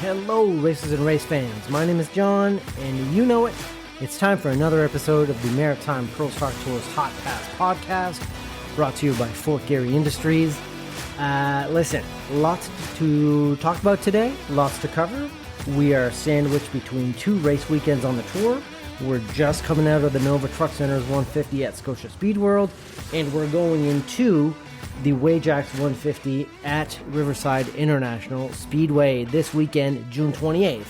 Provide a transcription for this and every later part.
Hello, racers and race fans. My name is John, and you know it. It's time for another episode of the Maritime Pro Stock Tour's Hot Pass podcast, brought to you by Fort Garry Industries. Listen, lots to talk about today, lots to cover. We are sandwiched between two race weekends on the tour. We're just coming out of the Nova Truck Center's 150 at Scotia Speed World, and we're going into the Wajax 150 at Riverside International Speedway this weekend, June 28th.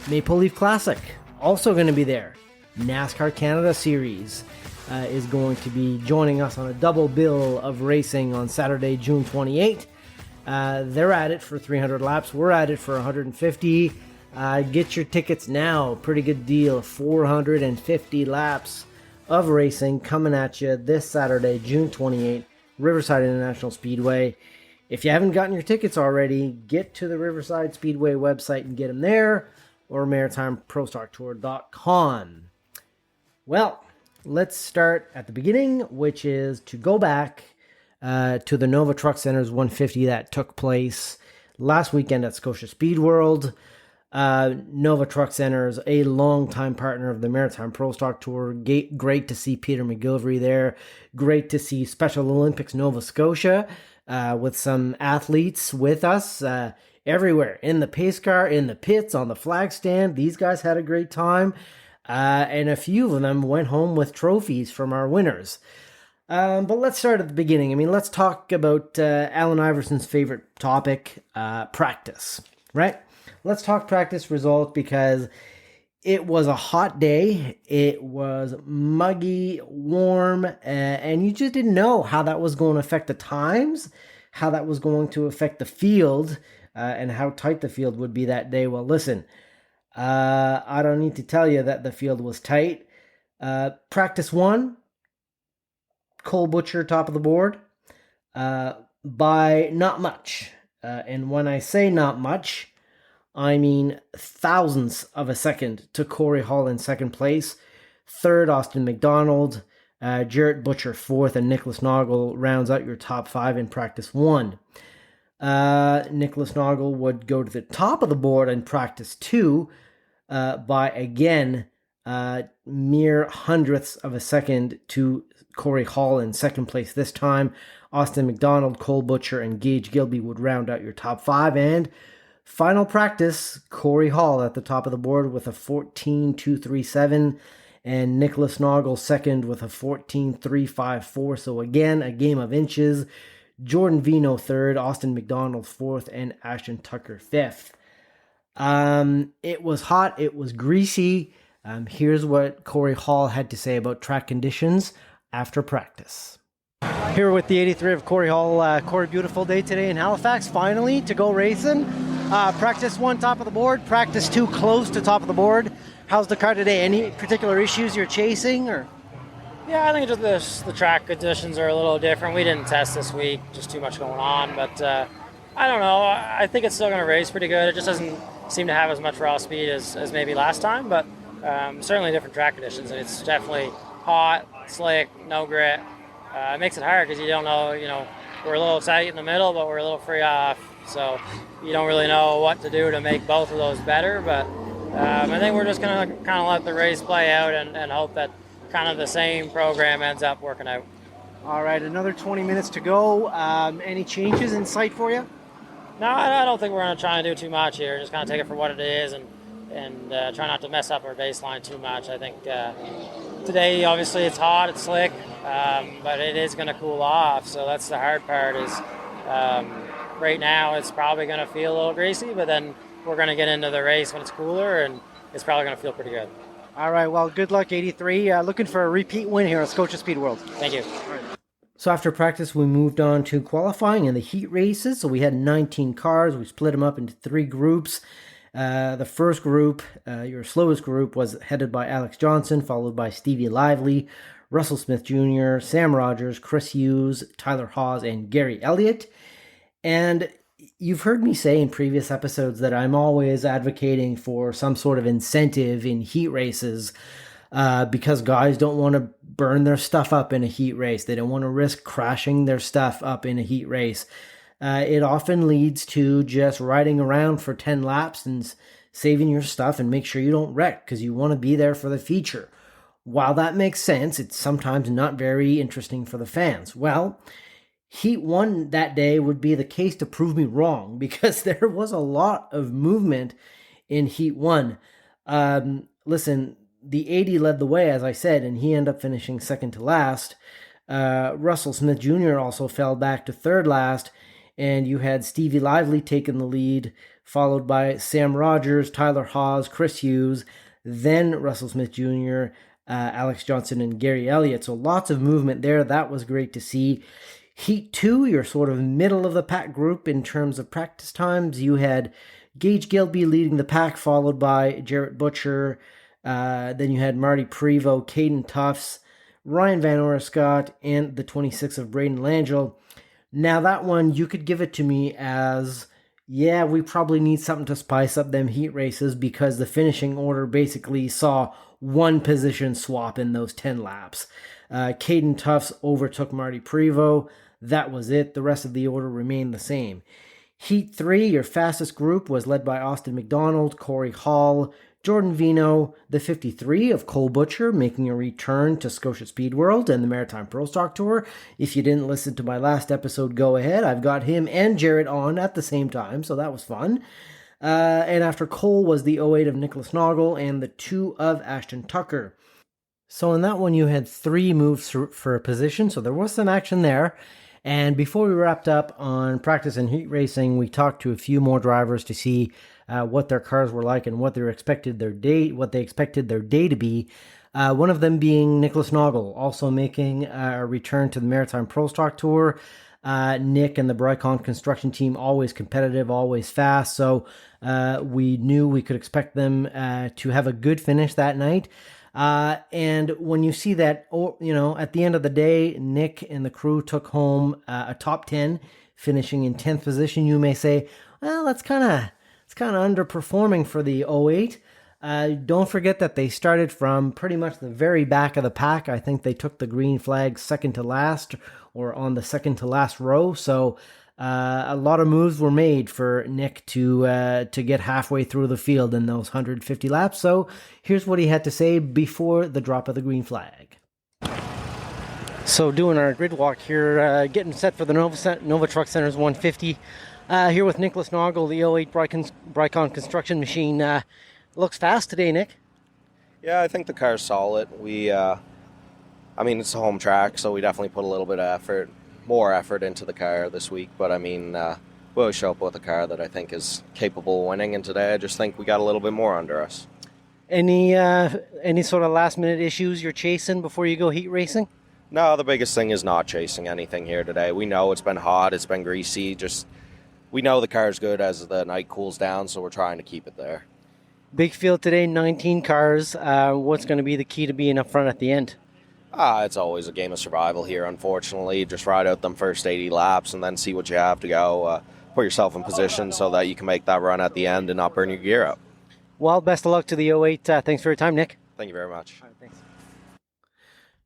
Maple Leaf Classic, also going to be there. NASCAR Canada Series is going to be joining us on a double bill of racing on Saturday, June 28th. They're at it for 300 laps. We're at it for 150. Get your tickets now. Pretty good deal. 450 laps of racing coming at you this Saturday, June 28th, Riverside International Speedway. If you haven't gotten your tickets already, get to the Riverside Speedway website and get them there, or maritimeprostocktour.com. Well, let's start at the beginning, which is to go back to the Nova Truck Center's 150 that took place last weekend at Scotia Speed World. Nova Truck Center is a longtime partner of the Maritime Pro Stock Tour. Great to see Peter McGilvery there. Great to see Special Olympics Nova Scotia with some athletes with us everywhere. In the pace car, in the pits, on the flag stand. These guys had a great time. And a few of them went home with trophies from our winners. But let's start at the beginning. I mean, let's talk about Alan Iverson's favorite topic, practice, right? Let's talk practice results because it was a hot day. It was muggy, warm, and you just didn't know how that was going to affect the times, how that was going to affect the field, and how tight the field would be that day. Well, listen, I don't need to tell you that the field was tight. Practice one, Cole Butcher, top of the board, by not much. And when I say not much, I mean thousandths of a second to Cory Hall in second place. Third, Austin McDonald. Jarrett Butcher fourth, and Nicholas Noggle rounds out your top five in practice one. Nicholas Noggle would go to the top of the board in practice two by, again, mere hundredths of a second to Cory Hall in second place this time. Austin McDonald, Cole Butcher, and Gage Gilby would round out your top five. And final practice, Cory Hall at the top of the board with a 14.237, and Nicholas Noggle second with a 14.354. So again, a game of inches. Jordan Vino third, Austin McDonald fourth, and Ashton Tucker fifth. It was hot. It was greasy. Here's what Cory Hall had to say about track conditions after practice. Here with the 83 of Cory Hall. Cory, beautiful day today in Halifax, finally, to go racing. Practice one, top of the board. Practice two, close to top of the board. How's the car today? Any particular issues you're chasing? Or? Yeah, I think just the track conditions are a little different. We didn't test this week, just too much going on. But I don't know. I think it's still going to race pretty good. It just doesn't seem to have as much raw speed as maybe last time. But certainly different track conditions. And it's definitely hot, slick, no grit. It makes it hard because you don't know, we're a little tight in the middle, but we're a little free off. So you don't really know what to do to make both of those better. But I think we're just going to kind of let the race play out and hope that kind of the same program ends up working out. All right, another 20 minutes to go. Any changes in sight for you? No, I don't think we're going to try and do too much here. Just kind of take it for what it is and try not to mess up our baseline too much. I think today, obviously, it's hot, it's slick, but it is going to cool off. So that's the hard part is right now it's probably going to feel a little greasy, but then we're going to get into the race when it's cooler, and it's probably going to feel pretty good. All right, well, good luck, 83. Looking for a repeat win here at Scotia Speed World. Thank you. So after practice, we moved on to qualifying and the heat races. So we had 19 cars. We split them up into three groups. The first group, your slowest group, was headed by Alex Johnson, followed by Stevie Lively, Russell Smith Jr., Sam Rogers, Chris Hughes, Tyler Hawes, and Gary Elliott. And you've heard me say in previous episodes that I'm always advocating for some sort of incentive in heat races because guys don't want to burn their stuff up in a heat race. They don't want to risk crashing their stuff up in a heat race. it often leads to just riding around for 10 laps and saving your stuff and make sure you don't wreck because you want to be there for the feature. While that makes sense, it's sometimes not very interesting for the fans. Well, Heat 1 that day would be the case to prove me wrong because there was a lot of movement in Heat 1. Listen, the 80 led the way, as I said, and he ended up finishing second to last. Russell Smith Jr. also fell back to third last, and you had Stevie Lively taking the lead, followed by Sam Rogers, Tyler Haas, Chris Hughes, then Russell Smith Jr., Alex Johnson, and Gary Elliott. So lots of movement there. That was great to see. Heat 2, your sort of middle of the pack group in terms of practice times. You had Gage Gilby leading the pack, followed by Jarrett Butcher. Then you had Marty Prevost, Caden Tufts, Ryan Van Orescott, and the 26 of Braden Langell. Now that one, you could give it to me as, yeah, we probably need something to spice up them heat races because the finishing order basically saw one position swap in those 10 laps. Caden Tufts overtook Marty Prevost. That was it. The rest of the order remained the same. Heat 3, your fastest group, was led by Austin McDonald, Cory Hall, Jordan Vino, the 53 of Cole Butcher, making a return to Scotia Speed World and the Maritime Pro Stock Tour. If you didn't listen to my last episode, go ahead. I've got him and Jarrett on at the same time, so that was fun. And after Cole was the 08 of Nicholas Noggle and the 2 of Ashton Tucker. So in that one, you had 3 moves for a position, so there was some action there. And before we wrapped up on practice and heat racing, we talked to a few more drivers to see what their cars were like and what they expected their day to be. One of them being Nicholas Noggle, also making a return to the Maritime Pro Stock Tour. Nick and the Brycon construction team, always competitive, always fast. So we knew we could expect them to have a good finish that night. And when you see that, at the end of the day, Nick and the crew took home a top 10, finishing in 10th position, you may say, well, that's kind of underperforming for the 08. Don't forget that they started from pretty much the very back of the pack. I think they took the green flag second to last or on the second to last row. So a lot of moves were made for Nick to get halfway through the field in those 150 laps. So here's what he had to say before the drop of the green flag. So doing our grid walk here, getting set for the Nova Truck Center's 150. Here with Nicholas Noggle, the 08 Brycon construction machine. Looks fast today, Nick. Yeah, I think the car's solid. It's a home track, so we definitely put a little bit of more effort into the car this week. But we'll show up with a car that I think is capable of winning. And today, I just think we got a little bit more under us. Any sort of last minute issues you're chasing before you go heat racing? No, the biggest thing is not chasing anything here today. We know it's been hot, it's been greasy. We know the car's good as the night cools down, so we're trying to keep it there. Big field today, 19 cars. What's going to be the key to being up front at the end? It's always a game of survival here, unfortunately. Just ride out them first 80 laps and then see what you have to go. Put yourself in position so that you can make that run at the end and not burn your gear up. Well, best of luck to the 08. Thanks for your time, Nick. Thank you very much. All right, thanks.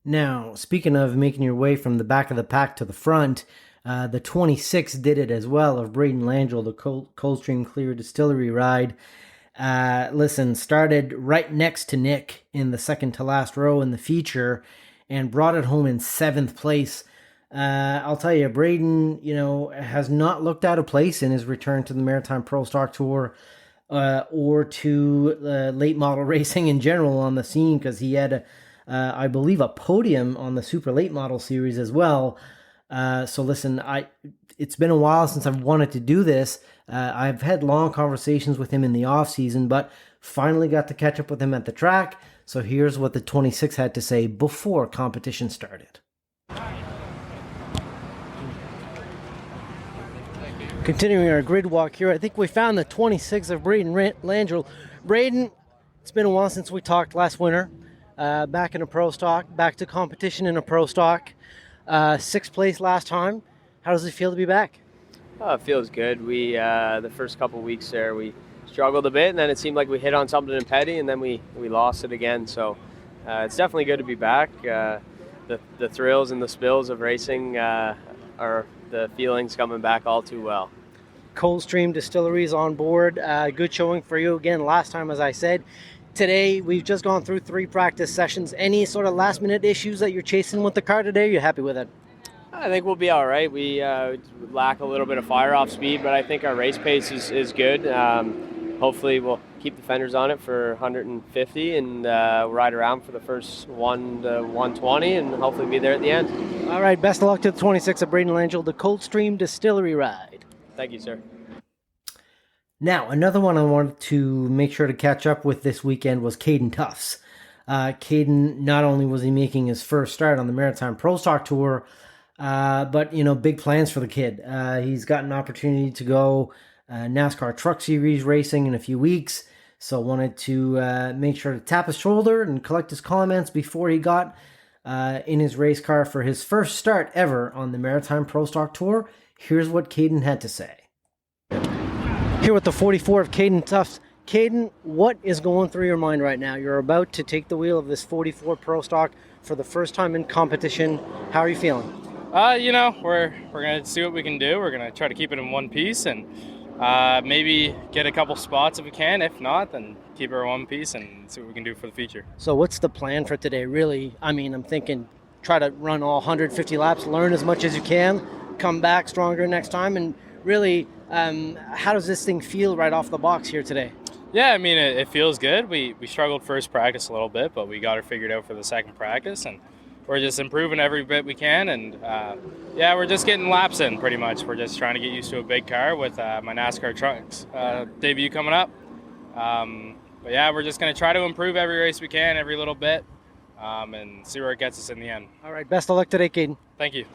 Now, speaking of making your way from the back of the pack to the front, the 26 did it as well of Braden Langell, the Coldstream Clear Distillery ride. Started right next to Nick in the second to last row in the feature and brought it home in 7th place. I'll tell you, Braden, has not looked out of place in his return to the Maritime Pro Stock Tour or to late model racing in general on the scene because he had, I believe, a podium on the Super Late Model Series as well. So listen, it's been a while since I've wanted to do this. I've had long conversations with him in the off season, but finally got to catch up with him at the track. So here's what the 26 had to say before competition started. Continuing our grid walk here, I think we found the 26 of Braden Langell. Braden, it's been a while since we talked last winter. Back in a pro stock, back to competition in a pro stock. 6th place last time. How does it feel to be back? It feels good. We the first couple weeks there we struggled a bit, and then it seemed like we hit on something in Petty, and then we lost it again. So it's definitely good to be back. The thrills and the spills of racing the feelings coming back all too well. Coldstream Distilleries on board. Good showing for you again last time, as I said. Today, we've just gone through 3 practice sessions. Any sort of last-minute issues that you're chasing with the car today? You're happy with it? I think we'll be all right. We lack a little bit of fire-off speed, but I think our race pace is good. Hopefully, we'll keep the fenders on it for 150 and ride around for the first 1 to 120 and hopefully be there at the end. All right, best of luck to the 26 of Braden Langell, the Coldstream Distillery ride. Thank you, sir. Now, another one I wanted to make sure to catch up with this weekend was Caden Tufts. Caden, not only was he making his first start on the Maritime Pro Stock Tour, but, big plans for the kid. He's got an opportunity to go NASCAR Truck Series racing in a few weeks, so wanted to make sure to tap his shoulder and collect his comments before he got in his race car for his first start ever on the Maritime Pro Stock Tour. Here's what Caden had to say. Here with the 44 of Caden Tufts. Caden, what is going through your mind right now? You're about to take the wheel of this 44 Pro Stock for the first time in competition. How are you feeling? We're going to see what we can do. We're going to try to keep it in one piece and maybe get a couple spots if we can. If not, then keep it in one piece and see what we can do for the future. So what's the plan for today? Really, I'm thinking try to run all 150 laps, learn as much as you can, come back stronger next time, and really, how does this thing feel right off the box here today? Yeah, it feels good. We struggled first practice a little bit, but we got it figured out for the second practice, and we're just improving every bit we can, and we're just getting laps in pretty much. We're just trying to get used to a big car with my NASCAR trucks debut coming up. We're just going to try to improve every race we can, every little bit, and see where it gets us in the end. All right, best of luck today, Caden. Thank you.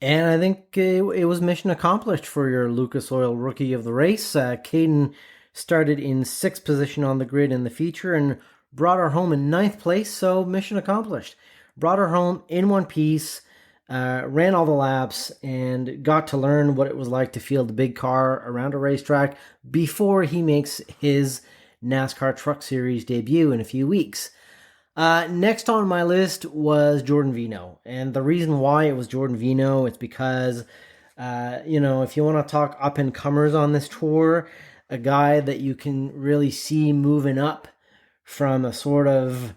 And I think it was mission accomplished for your Lucas Oil Rookie of the Race. Caden started in 6th position on the grid in the feature and brought her home in 9th place, so mission accomplished. Brought her home in one piece, ran all the laps, and got to learn what it was like to field a big car around a racetrack before he makes his NASCAR Truck Series debut in a few weeks. Next on my list was Jordan Vino, and the reason why it was Jordan Vino, it's because, if you want to talk up-and-comers on this tour, a guy that you can really see moving up from a sort of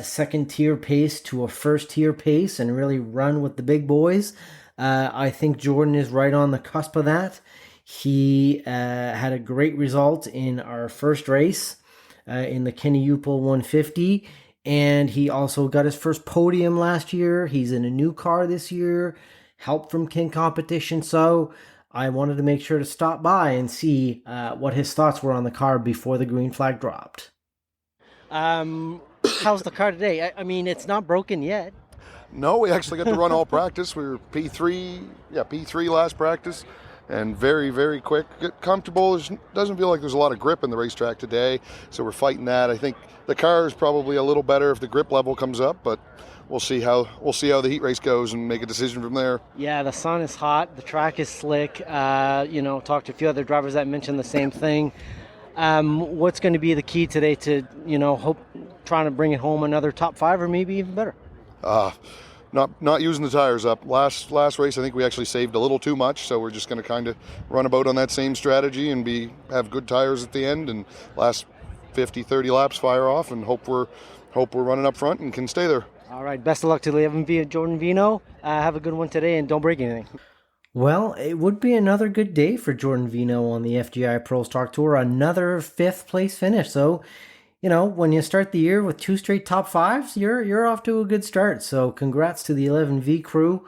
second-tier pace to a first-tier pace and really run with the big boys, I think Jordan is right on the cusp of that. He had a great result in our first race in the Kenny Upel 150, and he also got his first podium last year. He's in a new car this year, help from King Competition, so I wanted to make sure to stop by and see what his thoughts were on the car before the green flag dropped. How's the car today? It's not broken yet. No, we actually got to run all practice. We were P3 last practice, and very, very quick. Get comfortable. Doesn't feel like there's a lot of grip in the racetrack today, so we're fighting that. I think the car is probably a little better if the grip level comes up, but we'll see how the heat race goes and make a decision from there. Yeah, the sun is hot. The track is slick. Talked to a few other drivers that mentioned the same thing. What's going to be the key today to, trying to bring it home another top 5 or maybe even better? Not using the tires up. Last race, I think we actually saved a little too much, so we're just going to kind of run about on that same strategy and have good tires at the end and last 50, 30 laps fire off and hope we're running up front and can stay there. All right, best of luck to Jordan Vino. Have a good one today and don't break anything. Well, it would be another good day for Jordan Vino on the FGI Pro Stock Tour. Another 5th place finish. So, when you start the year with 2 straight top 5s, you're off to a good start. So congrats to the 11V crew.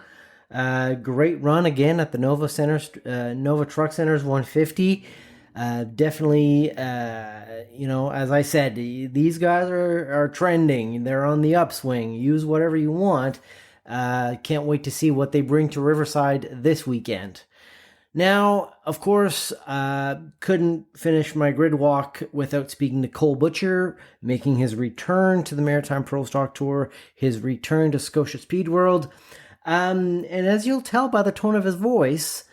Great run again at the Nova Truck Center's 150. Definitely, as I said, these guys are trending. They're on the upswing. Use whatever you want. Can't wait to see what they bring to Riverside this weekend. Now, of course, couldn't finish my grid walk without speaking to Cole Butcher, making his return to the Maritime Pro Stock Tour, his return to Scotia Speed World. And as you'll tell by the tone of his voice,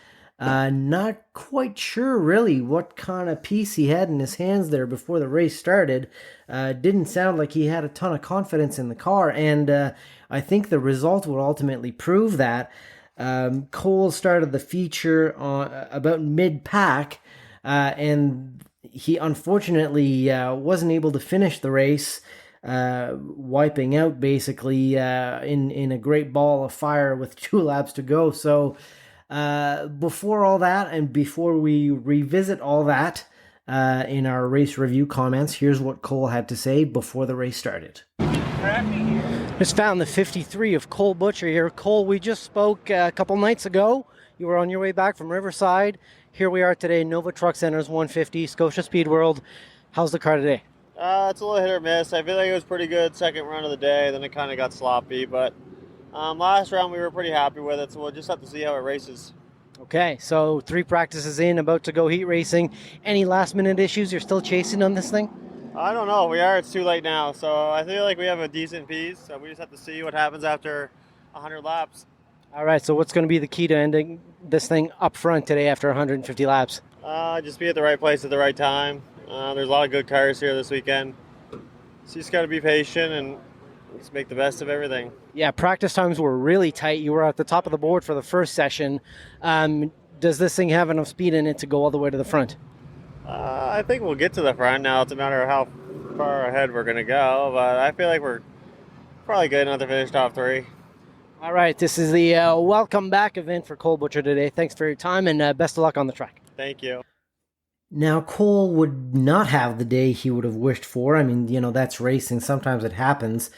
not quite sure really what kind of piece he had in his hands there before the race started. Didn't sound like he had a ton of confidence in the car, and I think the result will ultimately prove that. Cole started the feature on about mid-pack, and he unfortunately wasn't able to finish the race, wiping out basically in a great ball of fire with 2 laps to go. So before all that, and before we revisit all that in our race review comments, here's what Cole had to say before the race started. Just found the 53 of Cole Butcher here. Cole, we just spoke a couple nights ago. You were on your way back from Riverside. Here we are today, Nova Truck Center's 150, Scotia Speed World. How's the car today? It's a little hit or miss. I feel like it was pretty good second run of the day, then it kind of got sloppy, but last round we were pretty happy with it, so we'll just have to see how it races. Okay, so 3 practices in, about to go heat racing. Any last minute issues you're still chasing on this thing? I don't know. We are. It's too late now, so I feel like we have a decent piece, so we just have to see what happens after 100 laps. All right, so what's going to be the key to ending this thing up front today after 150 laps? Just be at the right place at the right time. There's a lot of good cars here this weekend. So you just got to be patient and just make the best of everything. Yeah, practice times were really tight. You were at the top of the board for the first session. Does this thing have enough speed in it to go all the way to the front? I think we'll get to the front now. It's a matter of how far ahead we're going to go, but I feel like we're probably good enough to finish top 3. All right, this is the welcome back event for Cole Butcher today. Thanks for your time, and best of luck on the track. Thank you. Now, Cole would not have the day he would have wished for. I mean, that's racing. Sometimes it happens.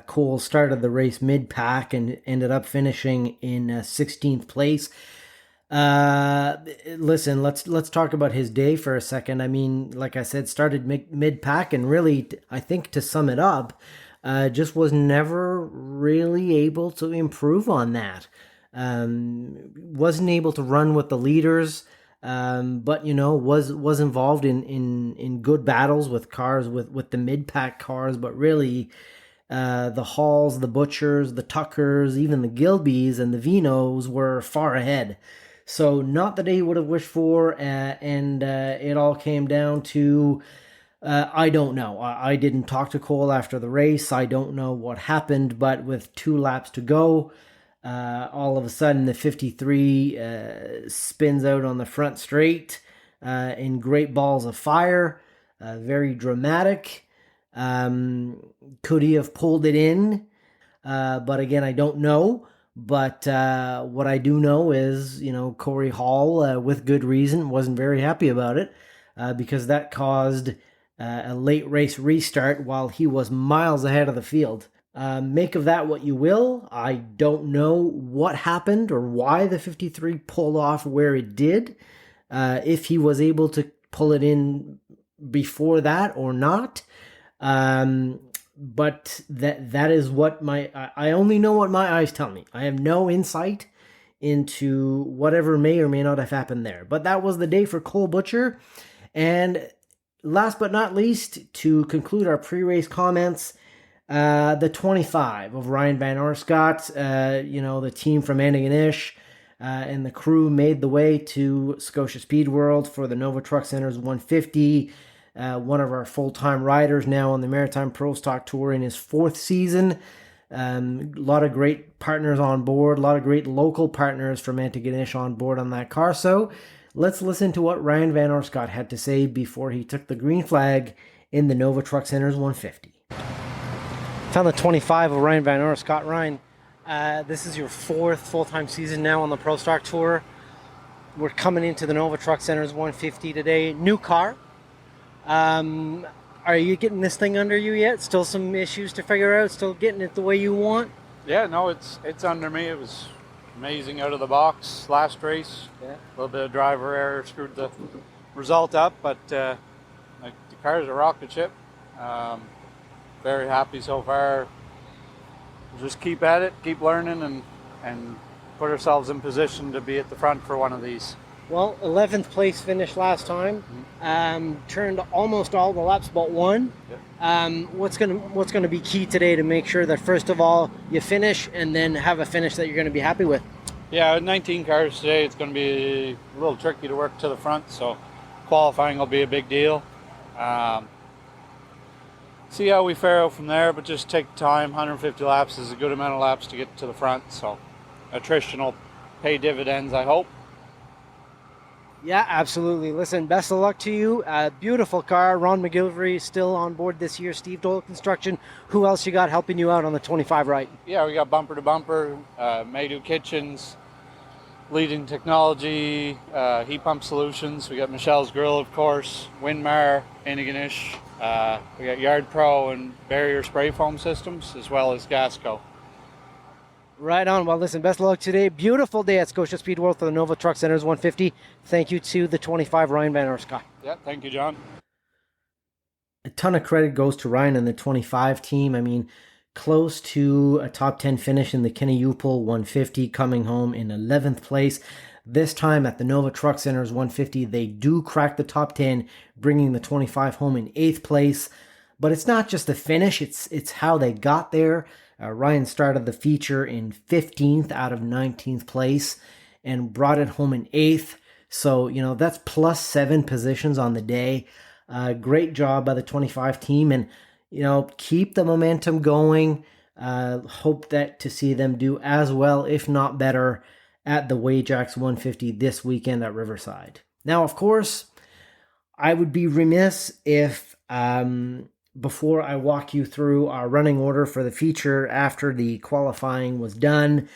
Cole started the race mid-pack and ended up finishing in 16th place. Listen, let's talk about his day for a second. I mean, like I said, started mid-pack, and really, I think to sum it up, just was never really able to improve on that. Wasn't able to run with the leaders, but was involved in good battles with cars with the mid-pack cars, but really the Halls, the Butchers, the Tuckers, even the Gilbys and the Vinos were far ahead. So not the day he would have wished for, and it all came down to, I don't know. I didn't talk to Cole after the race. I don't know what happened, but with 2 laps to go, all of a sudden the 53 spins out on the front straight in great balls of fire, very dramatic. Could he have pulled it in? But again, I don't know. But what I do know is, Cory Hall, with good reason, wasn't very happy about it because that caused a late race restart while he was miles ahead of the field. Make of that what you will. I don't know what happened or why the 53 pulled off where it did. If he was able to pull it in before that or not. But that is what I only know what my eyes tell me. I have no insight into whatever may or may not have happened there. But that was the day for Cole Butcher. And last but not least, to conclude our pre-race comments, the 25 of Ryan Van Arscott, the team from Antigonish and the crew made the way to Scotia Speed World for the Nova Truck Center's 150. One of our full-time riders now on the Maritime Pro Stock Tour in his 4th season. A lot of great partners on board, a lot of great local partners from Antigonish on board on that car. So let's listen to what Ryan Van Arscott had to say before he took the green flag in the Nova Truck Center's 150. Found the 25 of Ryan Van Arscott. Ryan, this is your 4th full-time season now on the Pro Stock Tour. We're coming into the Nova Truck Center's 150 today. New car. Are you getting this thing under you yet? Still some issues to figure out? Still getting it the way you want? Yeah, no, it's under me. It was amazing out of the box last race. Yeah. A little bit of driver error screwed the result up, but the car's a rocket ship. Very happy so far. We'll just keep at it, keep learning, and put ourselves in position to be at the front for one of these. Well, 11th place finish last time. Turned almost all the laps but one. Yep. What's gonna be key today to make sure that first of all you finish and then have a finish that you're gonna be happy with? Yeah, with 19 cars today, it's going to be a little tricky to work to the front. So qualifying will be a big deal. See how we fare out from there, but just take time. 150 laps is a good amount of laps to get to the front. So attrition will pay dividends, I hope. Yeah, absolutely. Listen, best of luck to you. Beautiful car. Ron McGilvery still on board this year. Steve Doyle Construction. Who else you got helping you out on the 25 right? Yeah, we got Bumper to Bumper, Maydew Kitchens, Leading Technology, Heat Pump Solutions. We got Michelle's Grill, of course, Winmar, Inniganish. We got Yard Pro and Barrier Spray Foam Systems, as well as Gasco. Right on. Well, listen, best of luck today. Beautiful day at Scotia Speed World for the Nova Truck Centers 150. Thank you to the 25 Ryan Van Orscott. Yeah, thank you, John. A ton of credit goes to Ryan and the 25 team. I mean, close to a top 10 finish in the Kenny Upel 150, coming home in 11th place. This time at the Nova Truck Centers 150, they do crack the top 10, bringing the 25 home in 8th place. But it's not just the finish, it's how they got there. Ryan started the feature in 15th out of 19th place and brought it home in 8th. So, that's plus 7 positions on the day. Great job by the 25 team, and, keep the momentum going. Hope that to see them do as well, if not better, at the Wajax 150 this weekend at Riverside. Now, of course, I would be remiss if, before I walk you through our running order for the feature after the qualifying was done,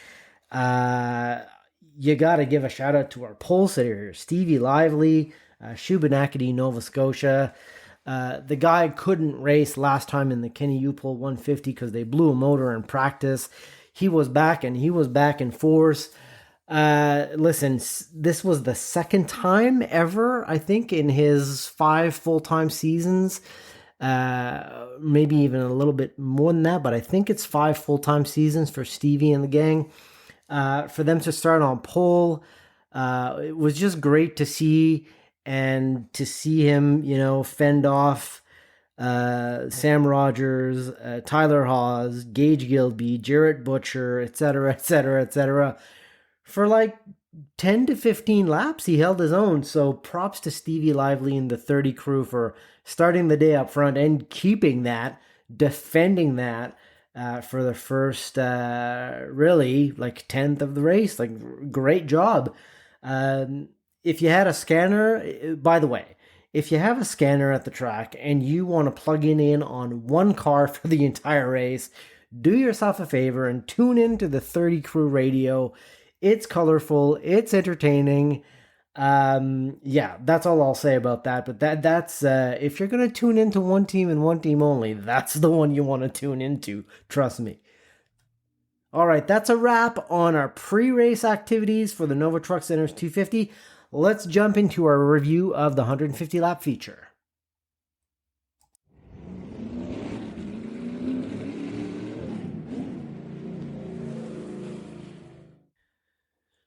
you got to give a shout out to our pole sitter, Stevie Lively, Shubenacadie, Nova Scotia. The guy couldn't race last time in the Kenny Upel 150 because they blew a motor in practice. He was back, and he was back in force. Listen, this was the second time ever, I think, in his 5 full-time seasons. Maybe even a little bit more than that, but I think it's 5 full-time seasons for Stevie and the gang. For them to start on pole, it was just great to see, and to see him, fend off Sam Rogers, Tyler Hawes, Gage Gilby, Jarrett Butcher, etc. For like 10 to 15 laps, he held his own. So props to Stevie Lively and the 30 crew for starting the day up front and keeping that, defending that for the first, really, like 10th of the race. Like, great job. If you had a scanner, by the way, if you have a scanner at the track and you want to plug it in on one car for the entire race, do yourself a favor and tune into the 30 crew radio. It's colorful, it's entertaining. Yeah, that's all I'll say about that. But that's if you're gonna tune into one team and one team only, that's the one you want to tune into. Trust me. All right, that's a wrap on our pre-race activities for the Nova Truck Centers 250. Let's jump into our review of the 150 lap feature.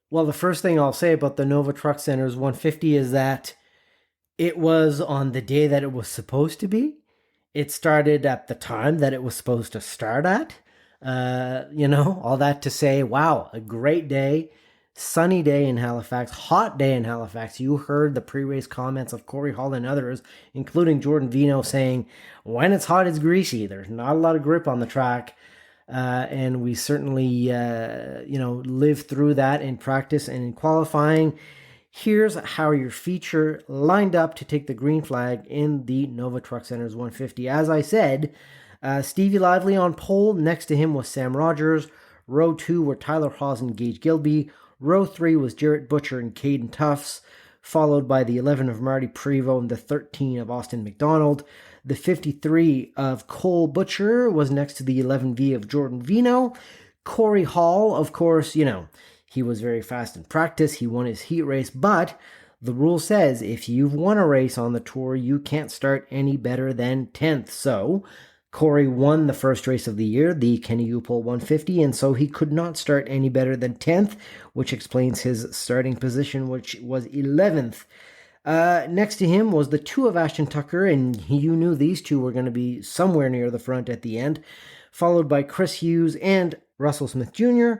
Well, the first thing I'll say about the Nova Truck Centers 150 is that it was on the day that it was supposed to be. It started at the time that it was supposed to start at. All that to say, wow, a great day. Sunny day in Halifax, hot day in Halifax. You heard the pre-race comments of Cory Hall and others, including Jordan Vino, saying, when it's hot, it's greasy. There's not a lot of grip on the track. And we certainly, lived through that in practice and in qualifying. Here's how your feature lined up to take the green flag in the Nova Truck Centers 150. As I said, Stevie Lively on pole. Next to him was Sam Rogers. Row 2 were Tyler Hawes and Gage Gilby. Row 3 was Jarrett Butcher and Caden Tufts, followed by the 11 of Marty Prevost and the 13 of Austin McDonald. The 53 of Cole Butcher was next to the 11V of Jordan Vino. Cory Hall, of course, he was very fast in practice. He won his heat race, but the rule says if you've won a race on the tour, you can't start any better than 10th. So Cory won the first race of the year, the Kenny Upel 150, and so he could not start any better than 10th, which explains his starting position, which was 11th. Next to him was the 2 of Ashton Tucker, and you knew these two were going to be somewhere near the front at the end, followed by Chris Hughes and Russell Smith Jr.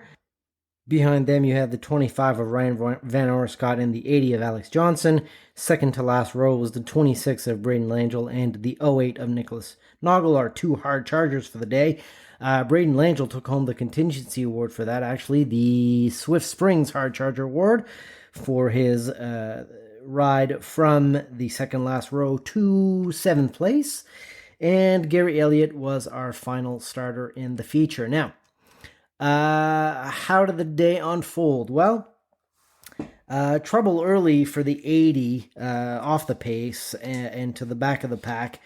Behind them, you have the 25 of Ryan Van Arscott and the 80 of Alex Johnson. Second to last row was the 26 of Braden Langell and the 08 of Nicholas Noggle, our two hard chargers for the day. Braden Langell took home the contingency award for that, actually, the Swift Springs Hard Charger Award for his ride from the second last row to 7th place. And Gary Elliott was our final starter in the feature. Now, how did the day unfold? Well, trouble early for the 80 off the pace and to the back of the pack.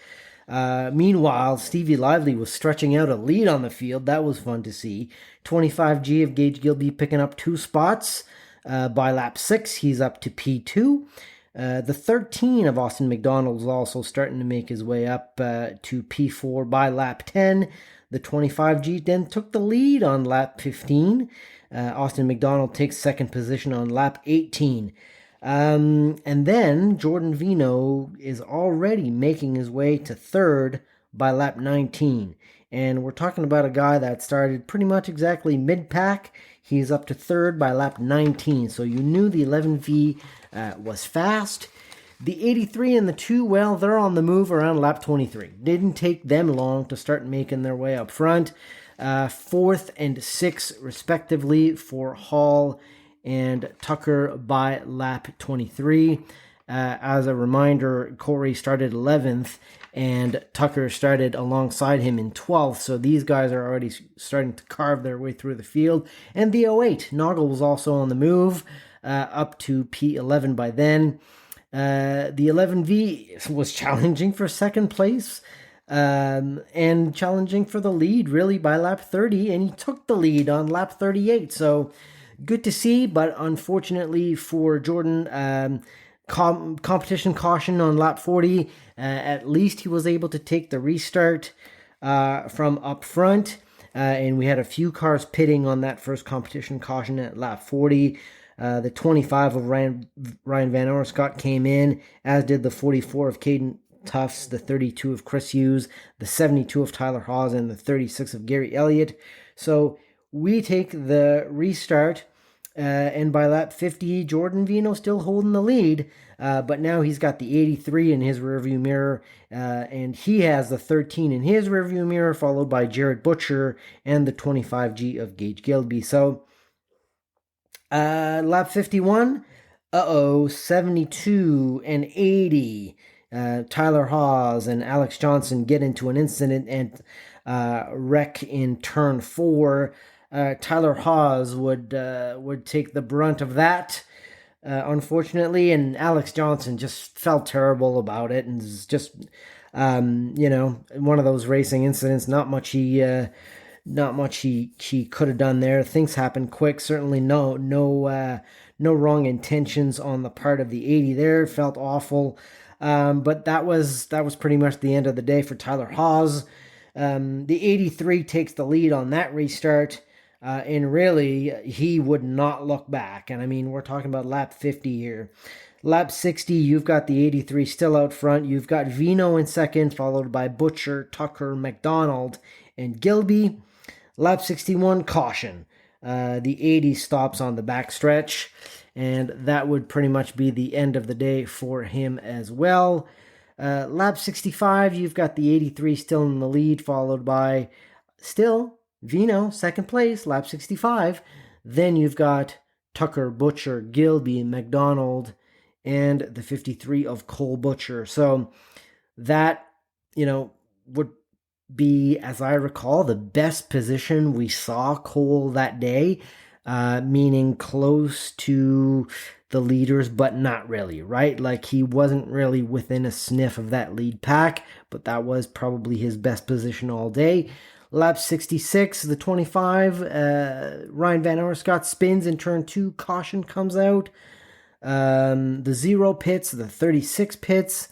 Meanwhile, Stevie Lively was stretching out a lead on the field. That was fun to see. 25G of Gage Gilby picking up 2 spots. By lap 6, he's up to P2. The 13 of Austin McDonald is also starting to make his way up to P4 by lap 10. The 25G then took the lead on lap 15. Austin McDonald takes second position on lap 18. And then Jordan Vino is already making his way to third by lap 19. And we're talking about a guy that started pretty much exactly mid-pack. He's up to third by lap 19. So you knew the 11V was fast. The 83 and the 2, well, they're on the move around lap 23. Didn't take them long to start making their way up front. 4th and 6th, respectively, for Hall and Tucker by lap 23. As a reminder, Cory started 11th and Tucker started alongside him in 12th. So these guys are already starting to carve their way through the field. And the 08, Noggle was also on the move, up to P11 by then. The 11V was challenging for second place and challenging for the lead really by lap 30, and he took the lead on lap 38. So good to see, but unfortunately for Jordan, competition caution on lap 40. At least he was able to take the restart from up front, and we had a few cars pitting on that first competition caution at lap 40. The 25 of Ryan Van Arscott came in, as did the 44 of Caden Tufts, the 32 of Chris Hughes, the 72 of Tyler Haas, and the 36 of Gary Elliott. So we take the restart, and by lap 50, Jordan Vino still holding the lead, but now he's got the 83 in his rearview mirror, and he has the 13 in his rearview mirror, followed by Jared Butcher and the 25G of Gage Gilby. So lap 51, 72 and 80. Tyler Haas and Alex Johnson get into an incident and wreck in turn 4. Tyler Haas would take the brunt of that, unfortunately, and Alex Johnson just felt terrible about it, and is just one of those racing incidents. Not much he could have done there. Things happen quick. Certainly no wrong intentions on the part of the 80 there. Felt awful. But that was pretty much the end of the day for Tyler Haas. The 83 takes the lead on that restart. And really, he would not look back. And I mean, we're talking about lap 50 here. Lap 60, you've got the 83 still out front. You've got Vino in second, followed by Butcher, Tucker, McDonald, and Gilby. Lap 61, caution. The 80 stops on the backstretch, and that would pretty much be the end of the day for him as well. Lap 65, you've got the 83 still in the lead, followed by still Vino, second place, lap 65. Then you've got Tucker, Butcher, Gilby, McDonald, and the 53 of Cole Butcher. So that, would be, as I recall, the best position we saw Cole that day, meaning close to the leaders, but not really, right? Like, he wasn't really within a sniff of that lead pack, but that was probably his best position all day. Lap 66, the 25, Ryan Van Arscott spins in turn 2, caution comes out. The 0 pits, the 36 pits,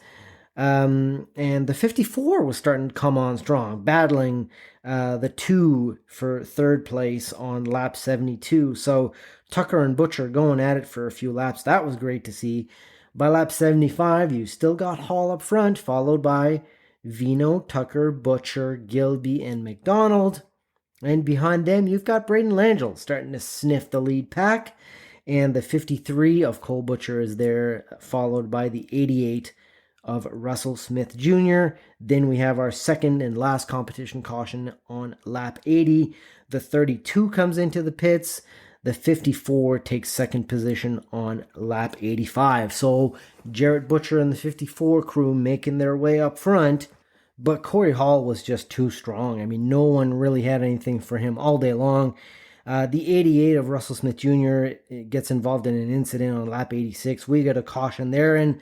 and the 54 was starting to come on strong, battling the 2 for third place on lap 72. So Tucker and Butcher going at it for a few laps. That was great to see. By lap 75, you still got Hall up front, followed by Vino, Tucker, Butcher, Gilby, and McDonald. And behind them, you've got Braden Langell starting to sniff the lead pack. And the 53 of Cole Butcher is there, followed by the 88 of Russell Smith Jr. Then we have our second and last competition caution on lap 80. The 32 comes into the pits. The 54 takes second position on lap 85. So Jarrett Butcher and the 54 crew making their way up front. But Cory Hall was just too strong. I mean, no one really had anything for him all day long. The 88 of Russell Smith Jr. gets involved in an incident on lap 86. We get a caution there. And,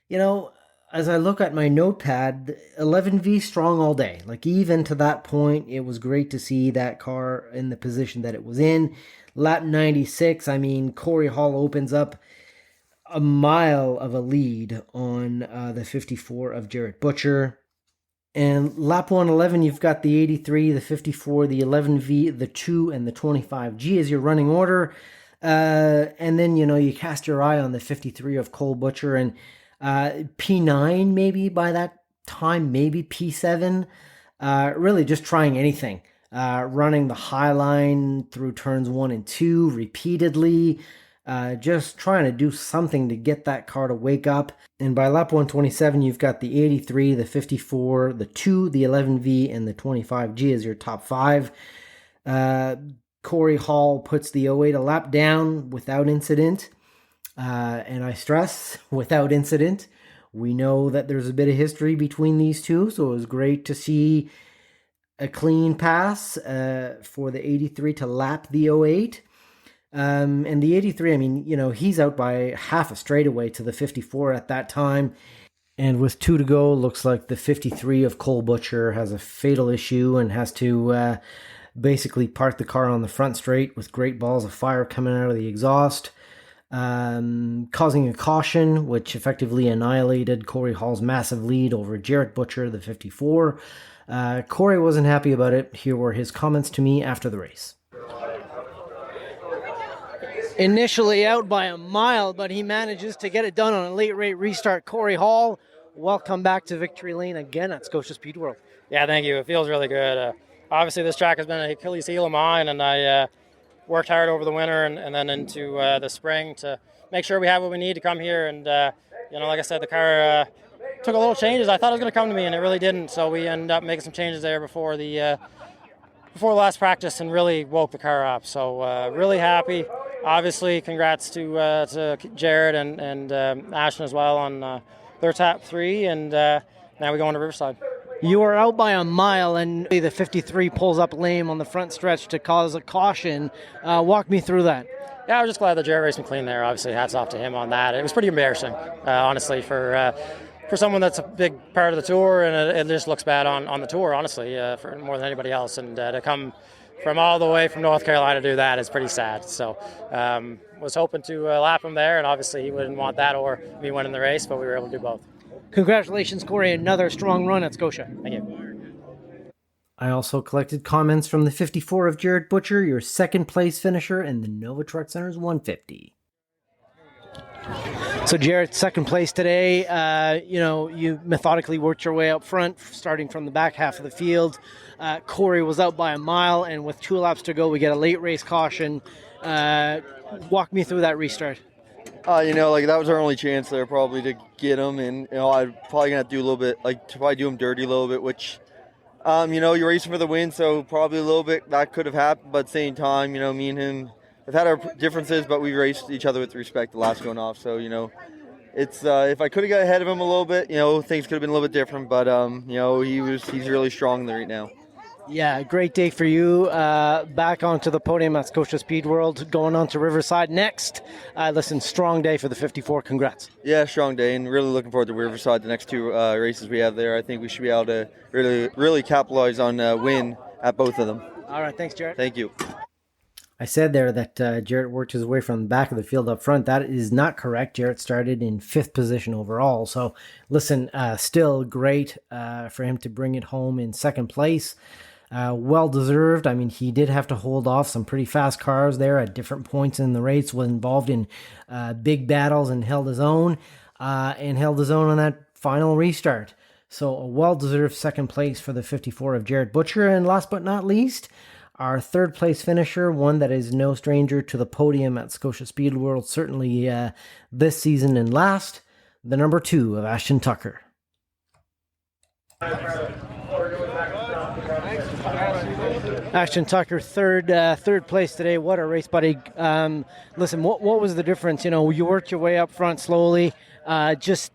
you know, as I look at my notepad, 11V strong all day. Like, even to that point, it was great to see that car in the position that it was in. Lap 96, I mean, Cory Hall opens up a mile of a lead on the 54 of Jarrett Butcher. And lap 111, you've got the 83, the 54, the 11V, the 2, and the 25G as your running order. And then, you know, you cast your eye on the 53 of Cole Butcher and P9 maybe by that time, maybe P7. Really just trying anything. Running the high line through turns 1 and 2 repeatedly. Just trying to do something to get that car to wake up. And by lap 127, you've got the 83, the 54, the 2, the 11V, and the 25G as your top 5. Cory Hall puts the 08 a lap down without incident. And I stress, without incident. We know that there's a bit of history between these two, so it was great to see a clean pass for the 83 to lap the 08. And the 83, I mean, you know, he's out by half a straightaway to the 54 at that time. And with 2 to go, looks like the 53 of Cole Butcher has a fatal issue and has to basically park the car on the front straight with great balls of fire coming out of the exhaust, causing a caution, which effectively annihilated Cory Hall's massive lead over Jarrett Butcher, the 54. Cory wasn't happy about it. Here were his comments to me after the race. Initially out by a mile, but he manages to get it done on a late rate restart. Cory Hall, welcome back to Victory Lane again at Scotia Speed World. Yeah, thank you. It feels really good. Obviously, this track has been an Achilles heel of mine, and I worked hard over the winter and then into the spring to make sure we have what we need to come here. And, you know, like I said, the car took a little changes. I thought it was going to come to me, and it really didn't. So we ended up making some changes there before the last practice and really woke the car up. So really happy. Obviously, congrats to Jared and Ashton as well on their top 3, and now we go into Riverside. You are out by a mile, and the 53 pulls up lame on the front stretch to cause a caution. Walk me through that. Yeah, I was just glad that Jared raced me clean there. Obviously, hats off to him on that. It was pretty embarrassing, honestly, for someone that's a big part of the tour, and it just looks bad on the tour, honestly, for more than anybody else. And to come from all the way from North Carolina to do that is pretty sad. So was hoping to lap him there, and obviously he wouldn't want that or me winning the race, but we were able to do both. Congratulations, Cory. Another strong run at Scotia. Thank you. I also collected comments from the 54 of Jarrett Butcher, your second place finisher in the Nova Truck Center's 150. So Jarrett, second place today. You methodically worked your way up front, starting from the back half of the field. Cory was out by a mile, and with 2 laps to go, we get a late race caution. Walk me through that restart. That was our only chance there probably to get him, and I'm probably gonna have to do a little bit, probably do him dirty a little bit, which, you're racing for the win, so probably a little bit that could have happened, but at the same time, me and him have had our differences, but we raced each other with respect the last going off, so it's if I could have got ahead of him a little bit, things could have been a little bit different, but he's really strong there right now. Yeah, great day for you. Back onto the podium at Scotia Speed World, going on to Riverside next. Strong day for the 54. Congrats. Yeah, strong day, and really looking forward to Riverside, the next 2 races we have there. I think we should be able to really capitalize on win at both of them. All right, thanks, Jarrett. Thank you. I said there that Jarrett worked his way from the back of the field up front. That is not correct. Jarrett started in 5th position overall. So, still great for him to bring it home in 2nd place. Well-deserved. I mean, he did have to hold off some pretty fast cars there at different points in the race, was involved in big battles and held his own on that final restart. So a well-deserved 2nd place for the 54 of Jarrett Butcher. And last but not least, Our third place finisher, one that is no stranger to the podium at Scotia Speed World, certainly this season and last, the number 2 of Ashton Tucker. Ashton Tucker, third place today. What a race, buddy. Listen, what was the difference? You know, you worked your way up front slowly, just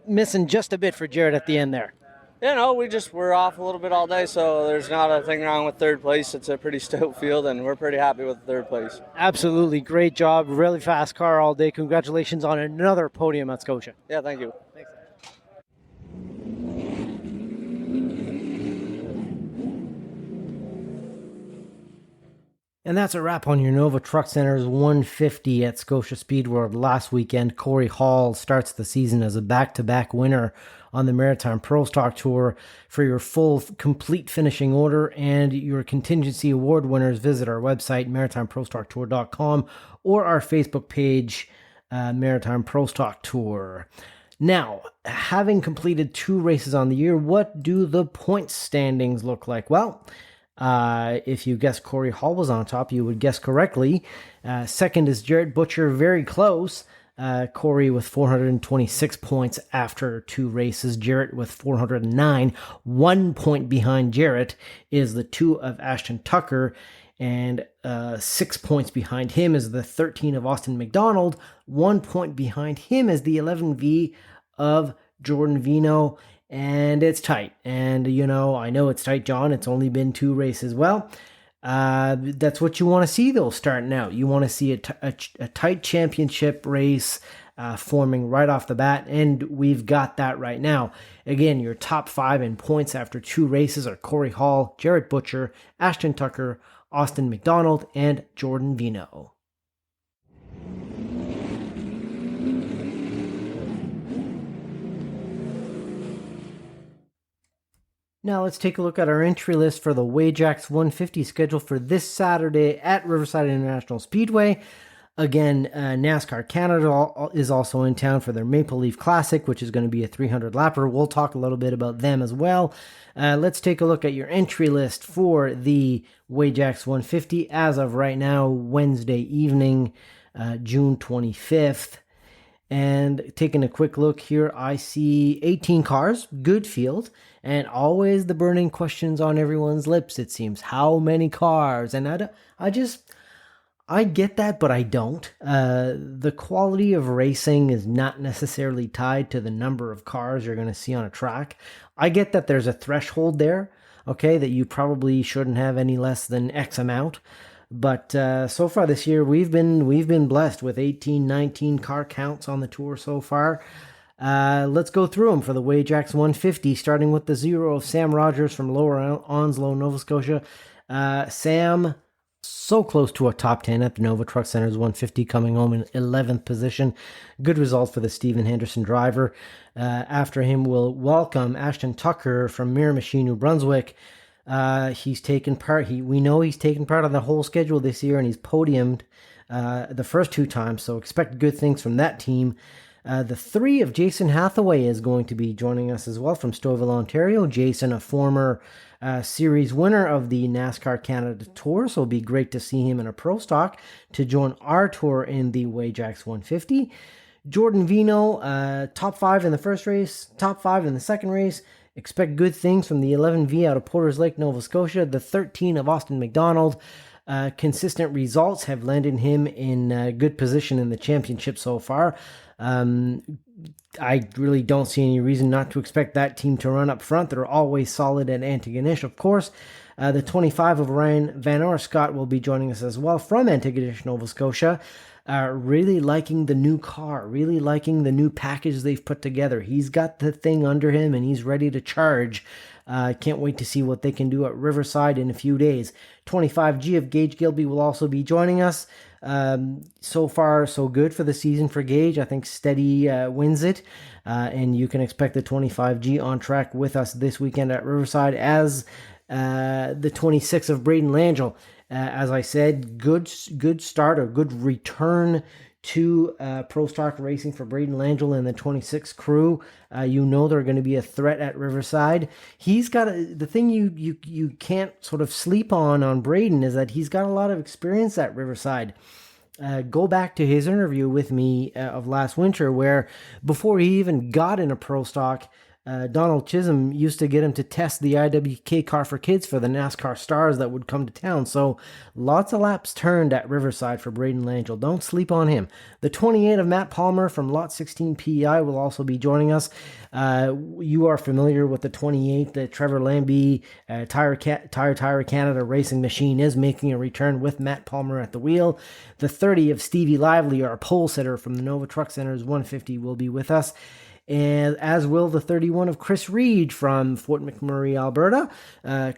missing just a bit for Jared at the end there. You know, we're off a little bit all day, so there's not a thing wrong with third place. It's a pretty stout field, and we're pretty happy with third place. Absolutely. Great job. Really fast car all day. Congratulations on another podium at Scotia. Yeah, thank you. Thanks. And that's a wrap on your Nova Truck Center's 150 at Scotia Speed World last weekend. Cory Hall starts the season as a back-to-back winner on the Maritime Pro Stock Tour. For your full, complete finishing order and your contingency award winners, visit our website, maritimeprostocktour.com, or our Facebook page, Maritime Pro Stock Tour. Now, having completed 2 races on the year, what do the point standings look like? Well, if you guessed Cory Hall was on top, you would guess correctly. Second is Jarrett Butcher, very close. Cory with 426 points after 2 races. Jarrett with 409. 1 point behind Jarrett is the 2 of Ashton Tucker. And 6 points behind him is the 13 of Austin McDonald. 1 point behind him is the 11V of Jordan Vino. And it's tight. And, you know, I know it's tight, John. It's only been 2 races. Well, that's what you want to see, though, starting out. You want to see a tight championship race forming right off the bat, and we've got that right now. Again, your top 5 in points after 2 races are Cory Hall, Jarrett Butcher, Ashton Tucker, Austin McDonald, and Jordan Vino. Now let's take a look at our entry list for the Wajax 150 schedule for this Saturday at Riverside International Speedway. Again, NASCAR Canada is also in town for their Maple Leaf Classic, which is going to be a 300-lapper. We'll talk a little bit about them as well. Let's take a look at your entry list for the Wajax 150 as of right now, Wednesday evening, June 25th. And taking a quick look here, I see 18 cars, good field, and always the burning questions on everyone's lips, it seems. How many cars? And I get that, but I don't. The quality of racing is not necessarily tied to the number of cars you're going to see on a track. I get that there's a threshold there, okay, that you probably shouldn't have any less than X amount. But so far this year, we've been blessed with 18, 19 car counts on the tour so far. Let's go through them for the Wajax 150, starting with the 0 of Sam Rogers from Lower Onslow, Nova Scotia. Sam, so close to a top 10 at the Nova Truck Center's 150, coming home in 11th position. Good result for the Stephen Henderson driver. After him, we'll welcome Ashton Tucker from Miramichi, New Brunswick. He's taken part. We know he's taken part of the whole schedule this year, and he's podiumed the first 2 times. So expect good things from that team. The 3 of Jason Hathaway is going to be joining us as well from Stouffville, Ontario. Jason, a former series winner of the NASCAR Canada Tour, so it'll be great to see him in a pro stock to join our tour in the Wajax 150. Jordan Vino, top 5 in the first race, top 5 in the second race. Expect good things from the 11V out of Porters Lake, Nova Scotia. The 13 of Austin McDonald. Consistent results have landed him in good position in the championship so far. I really don't see any reason not to expect that team to run up front. They're always solid at Antigonish, of course. The 25 of Ryan Van Oerscott will be joining us as well from Antigonish, Nova Scotia. Really liking the new car, really liking the new package they've put together. He's got the thing under him and he's ready to charge. Can't wait to see what they can do at Riverside in a few days. 25G of Gage Gilby will also be joining us. So far, so good for the season for Gage. I think steady wins it. And you can expect the 25G on track with us this weekend at Riverside as the 26 of Braden Langell. As I said, good start or good return to Pro Stock Racing for Braden Langell and the 26 crew. You know they're going to be a threat at Riverside. He's got the thing you can't sort of sleep on Braden is that he's got a lot of experience at Riverside. Go back to his interview with me of last winter, where before he even got in a Pro Stock, Donald Chisholm used to get him to test the IWK car for kids for the NASCAR stars that would come to town. So lots of laps turned at Riverside for Braden Langell. Don't sleep on him. The 28 of Matt Palmer from Lot 16 PEI will also be joining us. You are familiar with the 28. The Trevor Lambie Tire Canada racing machine is making a return with Matt Palmer at the wheel. The 30 of Stevie Lively, our pole sitter from the Nova Truck Center's 150, will be with us. And as will the 31 of Chris Reed from Fort McMurray, Alberta.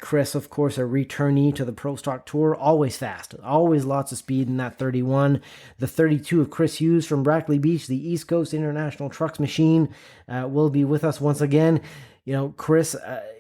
Chris, of course, a returnee to the Pro Stock Tour, always fast, always lots of speed in that 31. The 32 of Chris Hughes from Brackley Beach, the East Coast International Trucks Machine, will be with us once again. You know, Chris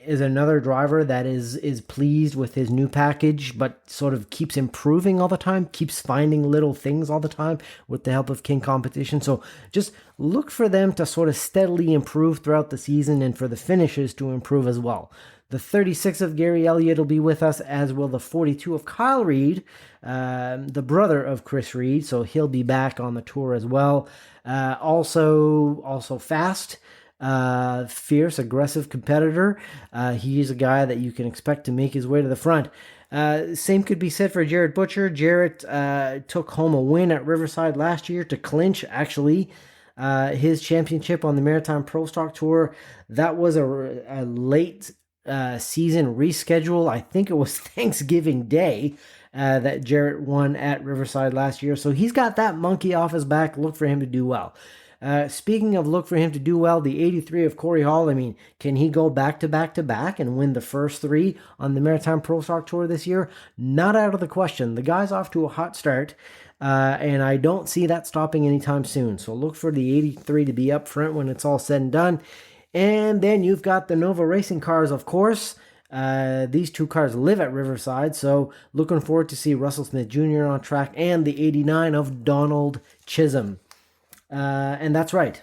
is another driver that is pleased with his new package, but sort of keeps improving all the time, keeps finding little things all the time with the help of King Competition. So just look for them to sort of steadily improve throughout the season and for the finishes to improve as well. The 36 of Gary Elliott will be with us, as will the 42 of Kyle Reed, the brother of Chris Reed. So he'll be back on the tour as well. Also fast. Fierce, aggressive competitor. He's a guy that you can expect to make his way to the front. Same could be said for Jarrett Butcher. Jarrett took home a win at Riverside last year to clinch, actually, his championship on the Maritime Pro Stock Tour. That was a late season reschedule. I think it was Thanksgiving Day that Jarrett won at Riverside last year. So he's got that monkey off his back. Look for him to do well. Speaking of look for him to do well, the 83 of Cory Hall, I mean, can he go back to back and win the first three on the Maritime Pro Stock Tour this year? Not out of the question. The guy's off to a hot start, and I don't see that stopping anytime soon. So look for the 83 to be up front when it's all said and done. And then you've got the Nova Racing cars, of course. These two cars live at Riverside, so looking forward to see Russell Smith Jr. on track and the 89 of Donald Chisholm. And that's right,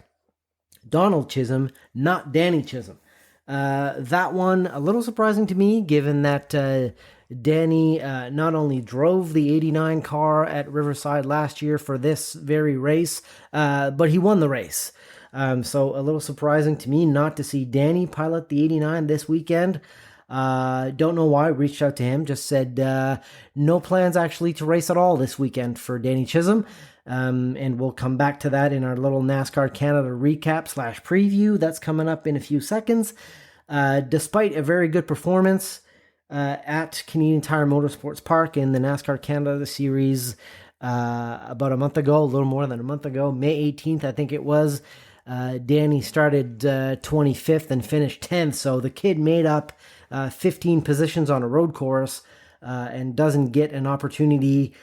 Donald Chisholm, not Danny Chisholm. That one, a little surprising to me, given that Danny not only drove the 89 car at Riverside last year for this very race, but he won the race. So a little surprising to me not to see Danny pilot the 89 this weekend. Don't know why. Reached out to him, just said no plans actually to race at all this weekend for Danny Chisholm. And we'll come back to that in our little NASCAR Canada recap / preview. That's coming up in a few seconds. Despite a very good performance at Canadian Tire Motorsports Park in the NASCAR Canada Series about a month ago, a little more than a month ago, May 18th, I think it was, Danny started 25th and finished 10th. So the kid made up 15 positions on a road course and doesn't get an opportunity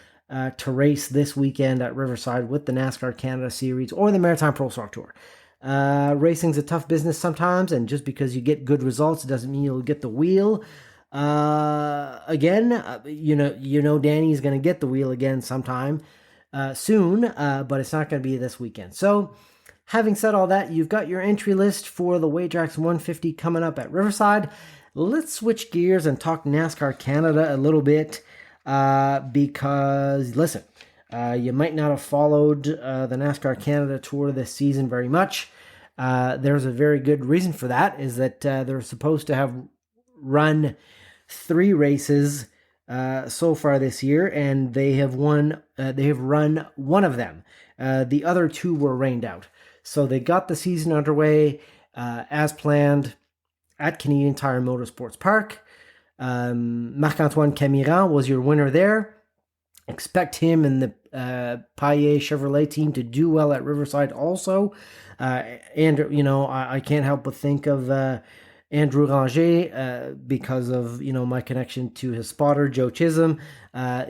to race this weekend at Riverside with the NASCAR Canada Series or the Maritime Pro Stock Tour. Racing's a tough business sometimes, and just because you get good results doesn't mean you'll get the wheel. Again, you know Danny's going to get the wheel again sometime soon, but it's not going to be this weekend. So, having said all that, you've got your entry list for the Wajax 150 coming up at Riverside. Let's switch gears and talk NASCAR Canada a little bit. Because, listen, you might not have followed the NASCAR Canada Tour this season very much. There's a very good reason for that, is that they're supposed to have run 3 races so far this year, and they have run one of them. The other 2 were rained out. So they got the season underway as planned at Canadian Tire Motorsports Park. Marc-Antoine Camiran was your winner there. Expect him and the Paillet Chevrolet team to do well at Riverside also. And, I can't help but think of Andrew Ranger because of, my connection to his spotter, Joe Chisholm.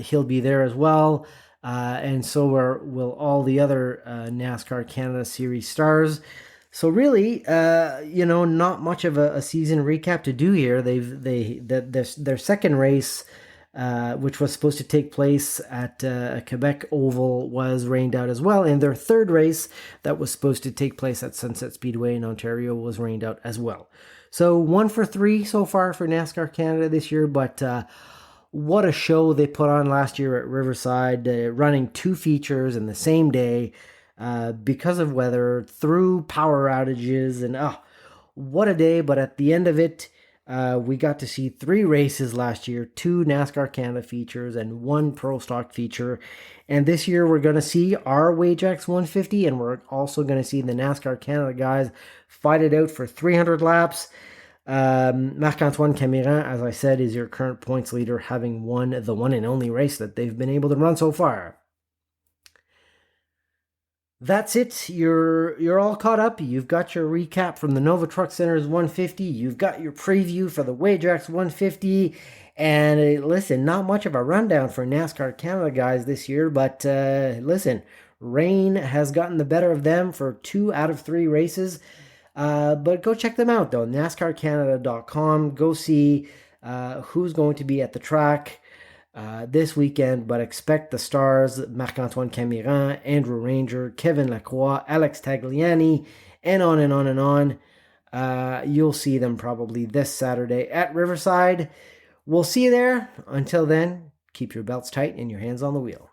He'll be there as well. And so will all the other NASCAR Canada Series stars. So really, not much of a season recap to do here. Their second race which was supposed to take place at Quebec Oval, was rained out as well. And their third race that was supposed to take place at Sunset Speedway in Ontario was rained out as well. So 1 for 3 so far for NASCAR Canada this year, but what a show they put on last year at Riverside, running 2 features in the same day because of weather, through power outages, and what a day. But at the end of it, we got to see 3 races last year, 2 NASCAR Canada features and 1 Pro Stock feature. And this year we're going to see our Wajax 150, and we're also going to see the NASCAR Canada guys fight it out for 300 laps. Marc-Antoine Camiran, as I said, is your current points leader, having won the one and only race that they've been able to run so far. That's it. You're all caught up. You've got your recap from the Nova Truck Center's 150. You've got your preview for the Wajax 150. And listen, not much of a rundown for NASCAR Canada guys this year, but listen, rain has gotten the better of them for 2 out of 3 races. But go check them out, though. NASCARCanada.com. Go see who's going to be at the track this weekend, but expect the stars: Marc-Antoine Camiran, Andrew Ranger, Kevin Lacroix, Alex Tagliani, and on and on and on. You'll see them probably this Saturday at Riverside. We'll see you there. Until then, keep your belts tight and your hands on the wheel.